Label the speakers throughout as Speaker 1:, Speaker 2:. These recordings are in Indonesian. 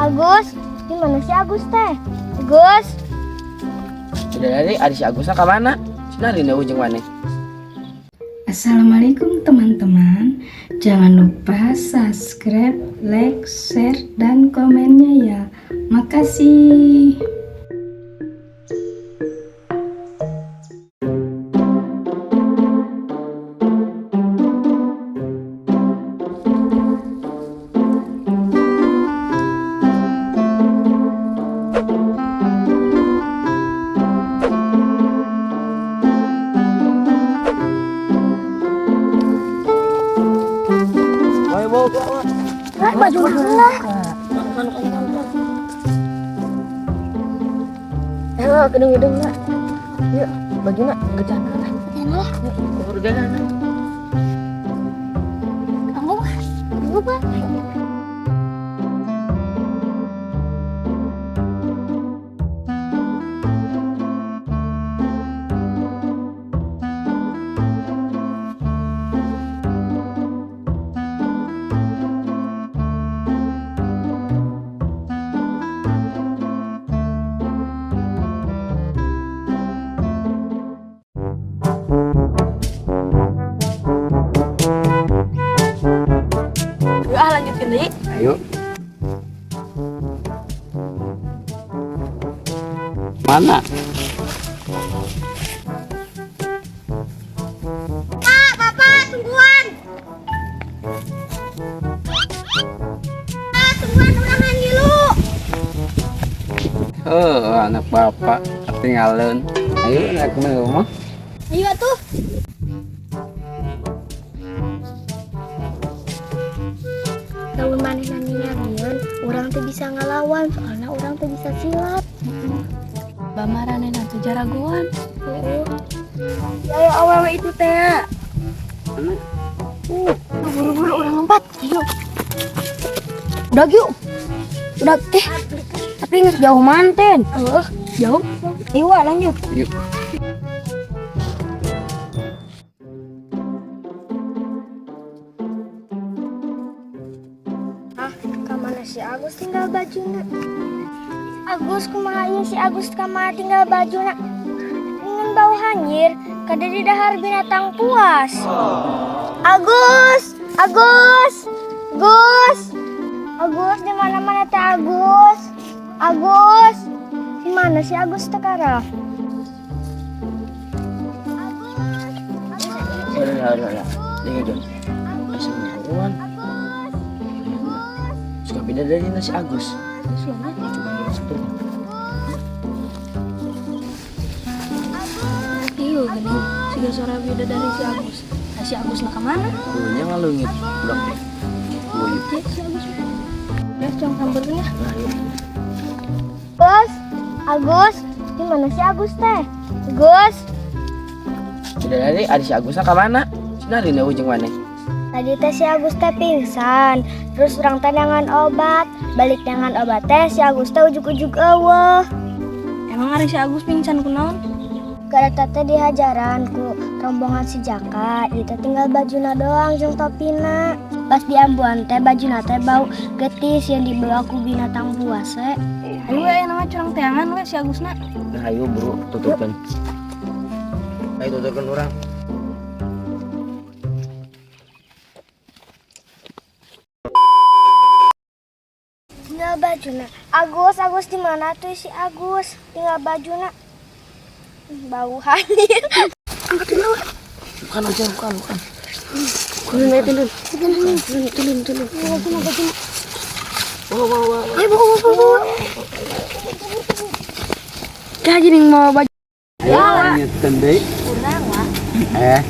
Speaker 1: Agus, di mana si Agus teh? Agus.
Speaker 2: Sudah dari ada si Agusnya ke mana? Sinari nih ujung mana?
Speaker 3: Assalamualaikum teman-teman. Jangan lupa subscribe, like, share, dan komennya ya. Makasih.
Speaker 1: Baju lah.
Speaker 2: Ayo gedung-gedung lah. Yuk, bagi nak ke jalan lah.
Speaker 1: Enak.
Speaker 2: Yuk, ke jalan.
Speaker 1: Kamu apa?
Speaker 2: Lanjutin deh. Ayo. Mana?
Speaker 1: Papa, tungguan. Tungguan ulangan dulu.
Speaker 2: Anak bapak ketinggalan. Ayo naik ke rumah.
Speaker 1: Ayo tuh. Tahun mana nyanyian, orang tuh bisa ngelawan, soalnya orang tuh bisa silat.
Speaker 3: Bamaran nanti jaragoan.
Speaker 1: Ya awal itu teh. Buru-buru orang lompat. Ayo. Udah yuk. Udah teh. Tapi nggak jauh manten. Jauh. Ayo lanjut.
Speaker 2: Yuk.
Speaker 1: Kamana si Agus tinggal bajuna? Agus kumaha si Agus kamana tinggal bajuna? Ingin bau hanyir, kada di dahar binatang puas. Agus, Agus, Gus, Agus di mana teh Agus? Agus, di mana si Agus sekarang?
Speaker 2: Udah. Ini dong. Masih ngelawan. Suka beda dari nasi Agus. Cuma satu.
Speaker 3: Iyo gini, siga suara beda dari si Agus. Si Agus lah kemana?
Speaker 2: Dulunya ngalungit. Udah deh. Wuyut.
Speaker 3: Ya si Agus. Ya cong sambernya.
Speaker 2: Nah, yuk.
Speaker 1: Gus, Agus, di mana si Agus teh? Gus.
Speaker 2: Sudah dari ada si Agusnya ke mana? Sinari nih ujung mana?
Speaker 1: Tadi teh si Agus teh pingsan, terus orang teh dengan obat, balik dengan obat teh si Agus teh ujuk-ujuk eueuh.
Speaker 3: Emang hari si Agus pingsan kunaon?
Speaker 1: Gara teh di hajaran ku rombongan si Jaka, itu tinggal bajuna doang jeung topina. Pas di ambuan teh bajuna teh bau getis yang dibawa ku binatang buas we.
Speaker 3: Ayo nama curang teangan we si Agusna.
Speaker 2: Nah, ayo bro, tutupkan. Ayo tutupkan orang.
Speaker 1: Tinggal bajuna. Agus di mana tuh si Agus? Tinggal bajuna. Bau hanyir.
Speaker 2: Bukan aja, bukan. Turun. Wah.
Speaker 1: Bawa.
Speaker 3: Dah jadi mau baju.
Speaker 2: Ya, lanjutkan deh.
Speaker 1: Kurang lah.
Speaker 2: Eh.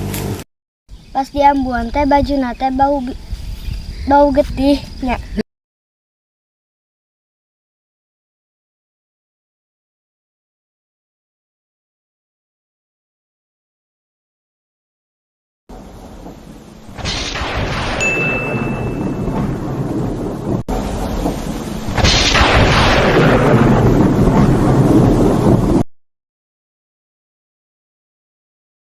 Speaker 1: Pas di ambuan teh bajuna teh bau getih nya.